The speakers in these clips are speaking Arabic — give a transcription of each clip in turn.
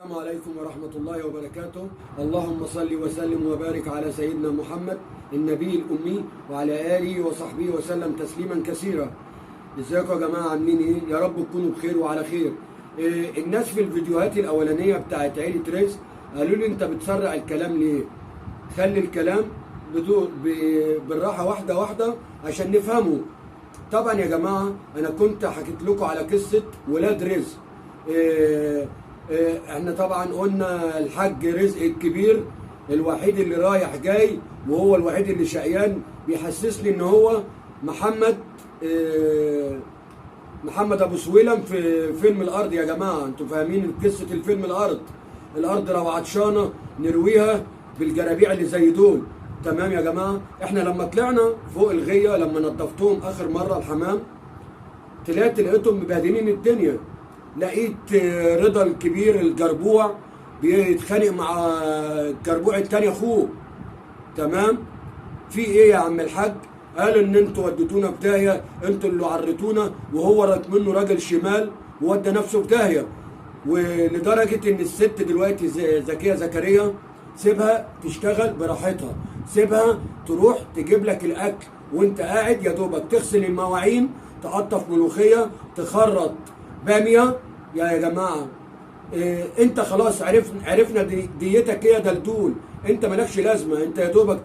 السلام عليكم ورحمة الله وبركاته. اللهم صل وسلم وبارك على سيدنا محمد النبي الأمي وعلى آله وصحبه وسلم تسليما كثيرا. ازيكم يا جماعة، عاملين ايه؟ يا رب تكونوا بخير وعلى خير. الناس في الفيديوهات الأولانية بتاعت عيلة رزق قالوا لي انت بتسرع الكلام ليه؟ خلي الكلام بالراحة واحدة واحدة عشان نفهمه. طبعا يا جماعة أنا كنت حكيت لكم على قصة ولاد رزق. احنا طبعا قلنا الحاج رزق الكبير الوحيد اللي رايح جاي، وهو الوحيد اللي شقيان، بيحسس لي ان هو محمد ابو سويلم في فيلم الارض. يا جماعه انتوا فاهمين قصه الفيلم الارض؟ الارض لو عطشانه نرويها بالجرابيع اللي زي دول. تمام يا جماعه، احنا لما طلعنا فوق الغيه لما نظفتهم اخر مره الحمام، لقيتهم مبهدلين الدنيا. لقيت رضا الكبير الجربوع بيتخانق مع الجربوع التاني اخوه. تمام، في ايه يا عم الحاج؟ قال ان انتوا وديتونا في داهيه، انتوا اللي عرتونا، وهو رات منه راجل شمال وودى نفسه في داهيه. ولدرجه ان الست دلوقتي زكيه زكريا سيبها تشتغل براحتها، سيبها تروح تجيب لك الاكل وانت قاعد يا دوبك تغسل المواعين، تقطف ملوخيه، تخرط باميه. يا جماعه انت خلاص عرفنا ديتك ايه يا دلدول، انت مالكش لازمه، انت يا دوبك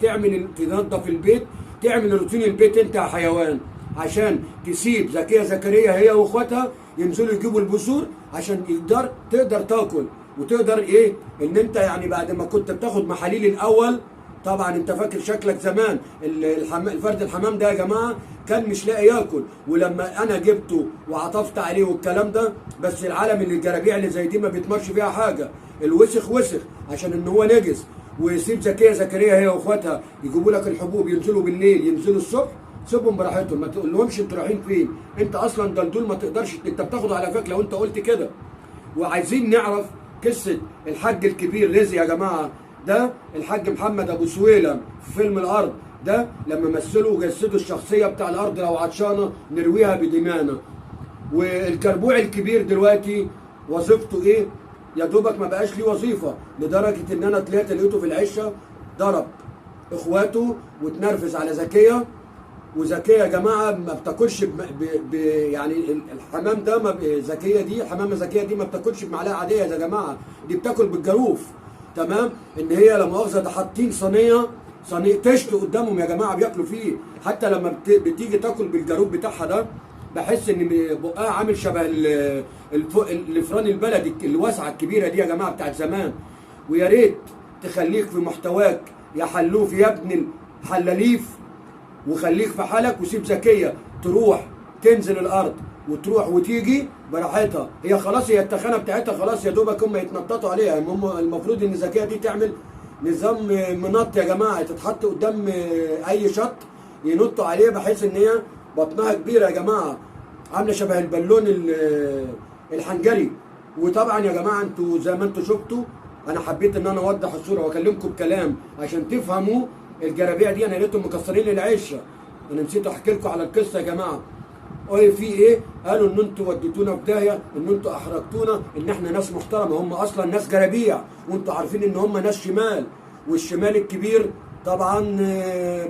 تنظف البيت، تعمل روتين البيت انت يا حيوان، عشان تسيب زكيه زكريا هي واخواتها ينزلوا يجيبوا البذور عشان تقدر تاكل وتقدر ايه، ان انت يعني بعد ما كنت بتاخد محاليل الاول. طبعا انت فاكر شكلك زمان الفرد الحمام ده يا جماعه كان مش لاقي ياكل، ولما انا جبته وعطفت عليه والكلام ده، بس العالم اللي الجرابيع اللي زي دي ما بيتمرش فيها حاجه، الوسخ وسخ عشان ان هو نجس. ويسيب زكيه زكريا هي واخواتها يجيبوا لك الحبوب، ينزلوا بالليل ينزلوا الصبح، سيبهم براحتهم، ما تقولهمش انتوا رايحين فين، انت اصلا دلدول ما تقدرش، انت بتاخد على فكره لو انت قلت كده. وعايزين نعرف قصه الحاج الكبير رزق يا جماعه. ده الحاج محمد ابو سويلم في فيلم الارض ده، لما مثلوا وجسدوا الشخصيه بتاع الارض لو عطشانه نرويها بدمانا. والكربوع الكبير دلوقتي وظيفته ايه؟ يا دوبك ما بقاش ليه وظيفه، لدرجه ان انا لقيته في العشه ضرب اخواته وتنرفز على زكيه. وزكيه يا جماعه ما بتاكلش يعني الحمام ده زكيه دي، حمامه زكيه دي ما بتاكلش بمعلقه عاديه يا جماعه، دي بتاكل بالجروف. تمام، ان هي لا مؤاخذه ده حاطين صينيه تشت قدامهم يا جماعه بياكلوا فيه. حتى لما بتيجي تاكل بالجاروب بتاعها ده بحس ان بقها عامل شبه الفران البلدي الواسعه الكبيره دي يا جماعه بتاعت زمان. ويا ريت تخليك في محتواك يا حلوف يا ابن الحلاليف، وخليك في حالك، وسيب زكيه تروح تنزل الارض وتروح وتيجي براحتها. هي خلاص هي التخانه بتاعتها خلاص، يا دوبك هم يتنططوا عليها. هم المفروض ان زكيه دي تعمل نظام منط يا جماعه، تتحط قدام اي شط ينطوا عليه، بحيث ان هي بطنها كبيره يا جماعه، عامله شبه البالون الحنجري. وطبعا يا جماعه انتوا زي ما انتوا شفتوا، انا حبيت ان انا اوضح الصوره واكلمكم بكلام عشان تفهموا الجرابيع دي. انا لقيتهم مكسرين لي العشه، انا نسيت احكي لكم على القصه يا جماعه. في ايه؟ قالوا ان انتوا وديتونا في داهيه، ان انتوا احرجتونا، ان احنا ناس محترمه. هم اصلا ناس جرابيع، وانتوا عارفين ان هم ناس شمال، والشمال الكبير طبعا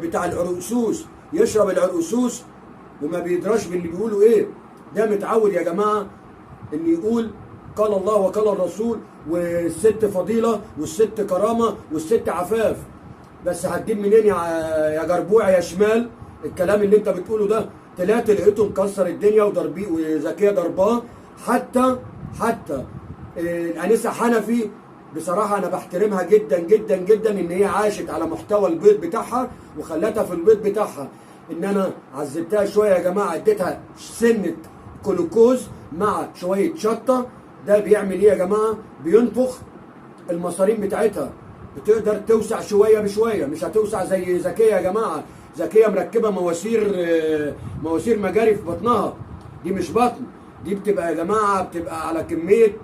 بتاع العرقسوس، يشرب العرقسوس وما بيدراش باللي بيقولوا ايه. ده متعود يا جماعه ان يقول قال الله وقال الرسول، والست فضيله، والست كرامه، والست عفاف. بس هتجيب منين يا جربوع يا شمال الكلام اللي انت بتقوله ده؟ لقيته مكسر الدنيا وزكيه ضرباه. حتى الانسه حنفي بصراحه انا بحترمها جدا جدا جدا، ان هي عاشت على محتوى البيض بتاعها وخلتها في البيض بتاعها. ان انا عذبتها شويه يا جماعه، اديتها سنه كلوكوز مع شويه شطه. ده بيعمل ايه يا جماعه؟ بينفخ المصارين بتاعتها، بتقدر توسع شويه بشويه، مش هتوسع زي زكيه يا جماعه. زكيه مركبه مواسير مجاري في بطنها، دي مش بطن، دي بتبقى يا جماعه بتبقى على كميه.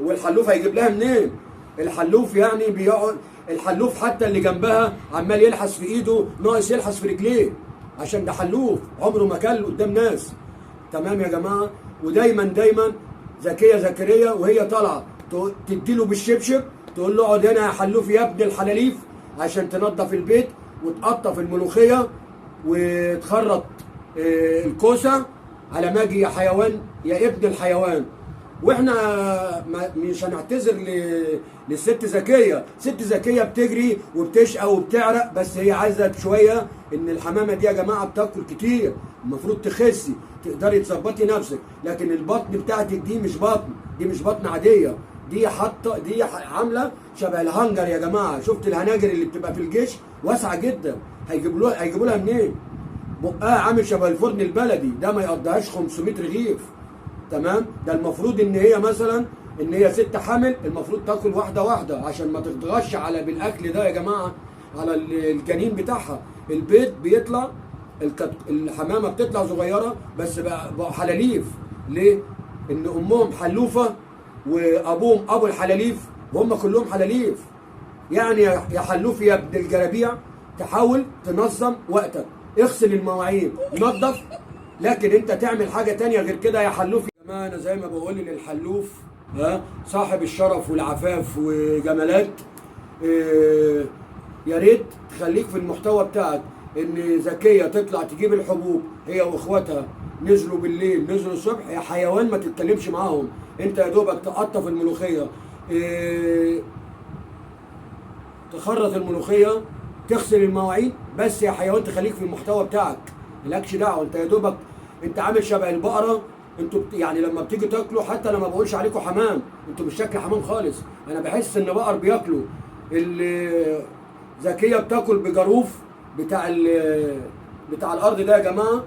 والحلوف هيجيب لها منين؟ الحلوف يعني بيقعد الحلوف حتى اللي جنبها عمال يلحس في ايده، ناقص يلحس في رجليه، عشان ده حلوف عمره ما كل قدام ناس. تمام يا جماعه. ودايما زكيه زكريا وهي طالعه تديله بالشبشب، تقول له اقعد هنا يا حلوف يا ابن الحلاليف عشان تنظف البيت وتقطف الملوخيه وتخرط الكوسه على ما اجي يا حيوان يا ابن الحيوان. واحنا مش هنعتذر للست زكيه، ست زكيه بتجري وبتشقى وبتعرق، بس هي عايزه شويه ان الحمامه دي يا جماعه بتاكل كتير، المفروض تخسي تقدري تظبطي نفسك، لكن البطن بتاعتك دي مش بطن، دي مش بطن عاديه، دي حاطه، دي عامله شبه الهنجر يا جماعه. شفت الهناجر اللي بتبقى في الجيش واسعه جدا، هيجيبوا لها منين؟ بقها عامل شبه الفرن البلدي، ده ما يقضيهاش 500 رغيف. تمام؟ ده المفروض ان هي مثلا ان هي ست حامل المفروض تاكل واحده واحده عشان ما تتغش على بالاكل ده يا جماعه على الجنين بتاعها. البيض بيطلع، الحمامه بتطلع صغيره بس بقى حلاليف. ليه؟ ان امهم حلوفه وابوهم ابو الحلاليف وهم كلهم حلاليف. يعني يا حلوف يا ابن الجرابيع تحاول تنظم وقتك، اغسل المواعين، نظف، لكن انت تعمل حاجه تانية غير كده يا حلوف. يا جماعه انا زي ما بقول للحلوف صاحب الشرف والعفاف وجمالات، يا ريت تخليك في المحتوى بتاعك ان زكيه تطلع تجيب الحبوب هي واخواتها، نزلوا بالليل نزلوا الصبح، يا حيوان ما تتكلمش معاهم، انت يا دوبك تقطف الملوخيه، تخرط الملوخيه، تغسل المواعين، بس يا حيوان تخليك في المحتوى بتاعك، مالكش دعوه. انت يا دوبك انت عامل شبه البقره. انتوا يعني لما بتيجي تاكلوا، حتى انا ما بقولش عليكم حمام، انتوا مش شكل حمام خالص، انا بحس ان بقر بياكلوا. زكيه بتاكل بجاروف بتاع الارض ده يا جماعه.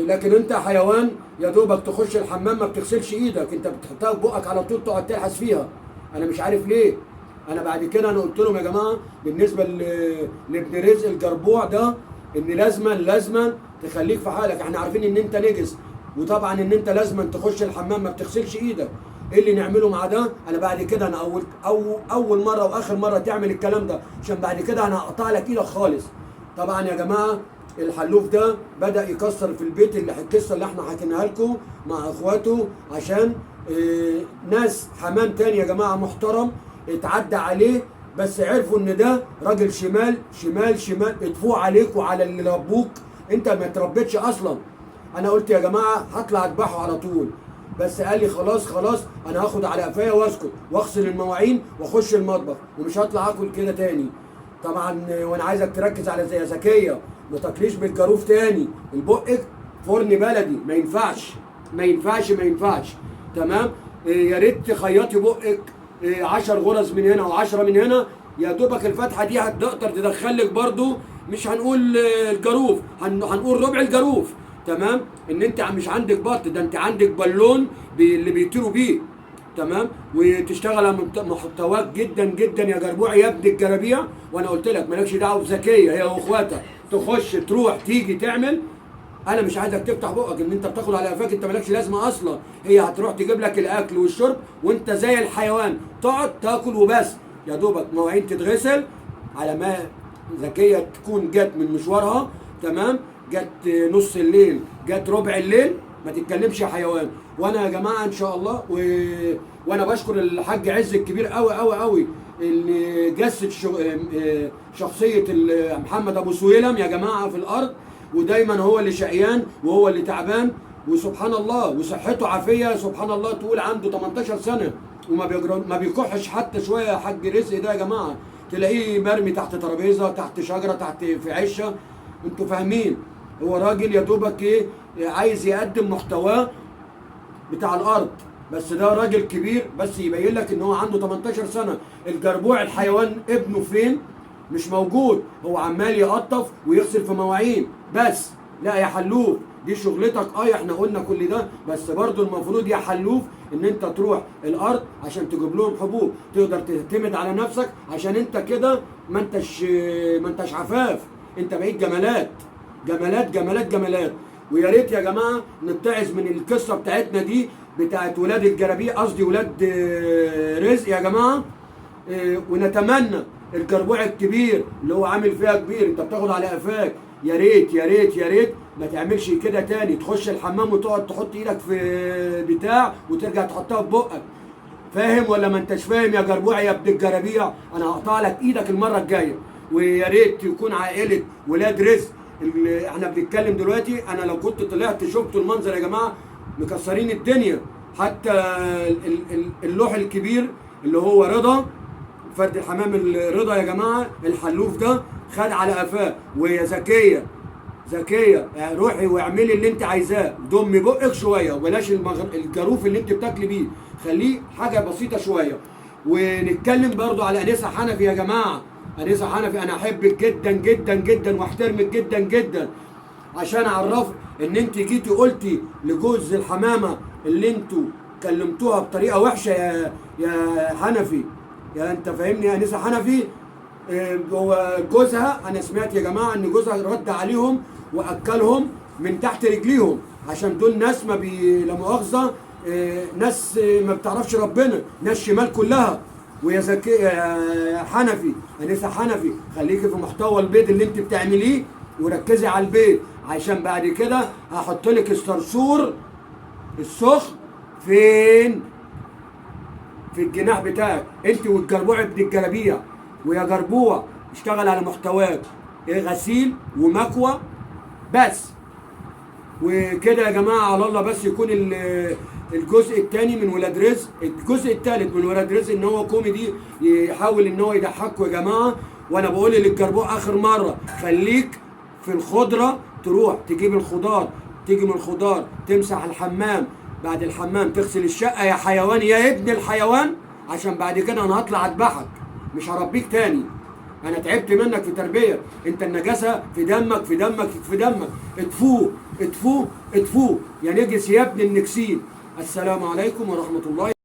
لكن انت حيوان يا دوبك تخش الحمام ما بتغسلش ايدك، انت بتحطها في بقك على طول تقعد تلحس فيها. انا مش عارف ليه. انا بعد كده انا قلت لهم يا جماعه بالنسبه لابن رزق الجربوع ده ان لازما تخليك في حالك. احنا عارفين ان انت نجس، وطبعا ان انت لازما تخش الحمام ما بتغسلش ايدك. ايه اللي نعمله مع ده؟ انا بعد كده انا اول مره واخر مره تعمل الكلام ده، عشان بعد كده انا هقطع لك ايدك خالص. طبعا يا جماعه الحلوف ده بدا يكسر في البيت، القصه اللي احنا حكيناها لكم مع اخواته، عشان ناس حمام تاني يا جماعه محترم اتعدى عليه، بس عرفوا ان ده راجل شمال شمال شمال، اتفوق عليك وعلى اللي ربوك، انت ما تربيتش اصلا. انا قلت يا جماعه هطلع اذبحه على طول، بس قال لي خلاص انا هاخد على قفايا واسكت واغسل المواعين واخش المطبخ ومش هطلع اكل كده تاني. طبعا وانا عايزك تركز على زي زكيه، ما تاكليش بالجاروف تاني، البقك فرن بلدي، ما ينفعش. تمام؟ يا ريت تخيطي بقك 10 غرز من هنا و10 من هنا، يا دوبك الفتحه دي هتقدر تدخلك برضو، مش هنقول الجاروف، هنقول ربع الجاروف. تمام؟ ان انت مش عندك بط، ده انت عندك بالون اللي بيطيروا بيه. تمام؟ وتشتغل على محتواك جدا جدا يا جربوع يا ابن الجرابيع. وانا قلت لك مالكش دعوه بزكيه، هي واخواتها تخش تروح تيجي تعمل. انا مش عايزك تفتح بقك ان انت بتاخد على قفاك، انت مالكش لازمه اصلا. هي هتروح تجيب لك الاكل والشرب وانت زي الحيوان تقعد تاكل وبس، يا دوبك مواعين تتغسل على ما زكيه تكون جت من مشوارها. تمام؟ جت نص الليل، جت ربع الليل، ما تتكلمش يا حيوان. وانا يا جماعه ان شاء الله وانا بشكر الحاج عز الكبير قوي اللي جسد شخصيه محمد ابو سويلم يا جماعه في الارض، ودايما هو اللي شقيان وهو اللي تعبان، وسبحان الله وصحته عافيه سبحان الله، تقول عنده 18 سنه وما بيكحش حتى شويه. يا حاج رزق ده يا جماعه تلاقيه مرمي تحت ترابيزه، تحت شجره، تحت في عشه، انتوا فاهمين. هو راجل يا دوبك ايه عايز يقدم محتواه بتاع الارض، بس ده راجل كبير، بس يبين لك ان هو عنده 18 سنه. الجربوع الحيوان ابنه فين؟ مش موجود، هو عمال يقطف ويغسل في مواعين بس. لا يا حلوف دي شغلتك، احنا قلنا كل ده، بس برضو المفروض يا حلوف ان انت تروح الارض عشان تجيب لهم حبوب، تقدر تعتمد على نفسك، عشان انت كده ما انتش عفاف، انت بقيت جمالات. ويا ريت يا جماعه نتعظ من القصه بتاعتنا دي بتاعت ولاد الجرابيع، قصدي ولاد رزق يا جماعه. ونتمنى الجربوع الكبير اللي هو عامل فيها كبير، انت بتاخد على قفاك، يا ريت ما تعملش كده تاني، تخش الحمام وتقعد تحط ايدك في بتاع وترجع تحطها في بقك. فاهم ولا ما انتش فاهم يا جربوع يا ابن الجرابيع؟ انا هقطع لك ايدك المره الجايه. ويا ريت يكون عائله ولاد رزق اللي احنا بنتكلم دلوقتي. انا لو كنت طلعت شفت المنظر يا جماعه، مكسرين الدنيا. حتى اللوح الكبير اللي هو رضا، فرد الحمام الرضا يا جماعه، الحلوف ده خد على قفاه. ويا زكيه زكيه روحي واعملي اللي انت عايزاه، ضمي بقك شويه وبلاش الجاروف اللي انت بتاكلي بيه، خليه حاجه بسيطه شويه. ونتكلم برضو على انسه حنفي يا جماعه. انسه حنفي انا احبك جدا جدا جدا واحترمك جدا جدا، عشان اعرفك ان انت جيتي قلتي لجوز الحمامه اللي انتوا كلمتوها بطريقه وحشه يا حنفي، يا انت فاهمني يا انسه حنفي. هو جوزها انا سمعت يا جماعه ان جوزها رد عليهم واكلهم من تحت رجليهم، عشان دول ناس ما لا مؤاخذه ناس ما بتعرفش ربنا، ناس شمال كلها. ويا زكي يا حنفي انسه حنفي، خليكي في محتوى البيت اللي انت بتعمليه وركزي على البيت، عشان بعد كده هحط لك الصرصور السخن فين؟ في الجناح بتاعك انت والجربوع ابن الجرابيع. ويا جربوع اشتغل على محتواك، غسيل ومكوى بس. وكده يا جماعه على الله بس يكون الجزء الثاني من ولاد رزق، الجزء الثالث من ولاد رزق ان هو كوميدي، يحاول ان هو يضحكوا يا جماعه. وانا بقول للجربوع اخر مره، خليك في الخضره، تروح تجيب الخضار، تيجي من الخضار تمسح الحمام، بعد الحمام تغسل الشقه يا حيوان يا ابن الحيوان، عشان بعد كده انا هطلع اذبحك مش هربيك تاني. انا تعبت منك في تربيه، انت النجاسه في دمك في دمك في دمك. اطفوه اطفوه اطفوه يا نجس يا ابن النكسين. السلام عليكم ورحمه الله.